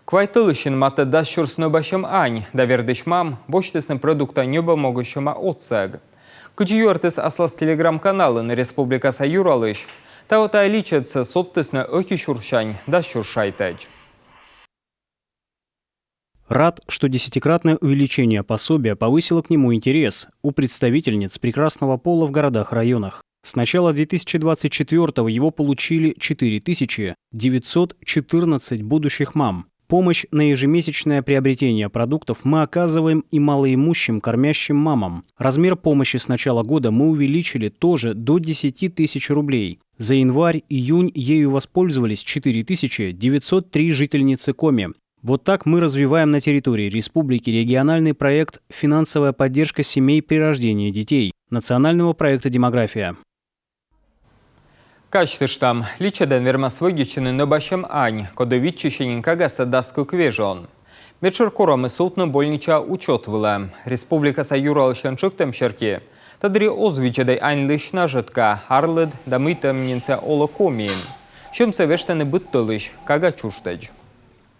Квайтылышын маты дащурсыны башым ань, давердыш мам, боштысны продукта неба могущема отсэг. Кычуёртыс аслас телеграм-каналын Республикаса юралыш, таота личатся соттысны оки шуршань, дащуршайтач. Рад, что десятикратное увеличение пособия повысило к нему интерес у представительниц прекрасного пола в городах-районах. С начала 2024-го его получили 4914 будущих мам. Помощь на ежемесячное приобретение продуктов мы оказываем и малоимущим кормящим мамам. Размер помощи с начала года мы увеличили тоже до 10 тысяч рублей. За январь-июнь ею воспользовались 4903 жительницы Коми. Вот так мы развиваем на территории республики региональный проект «Финансовая поддержка семей при рождении детей» национального проекта «Демография». Качтыштам личадан вермасвогичыны нобашем ань, кодовитчищенин кагаса даску квежон. Вечер коромы сутны больнича учет вылам. Республика Юралышын чуктым шерки. Тадри озвичадай ань лышна житка, арлыд дамытам нинце оло комиин. Шымсы вештаны быттылыш, кага чуштач.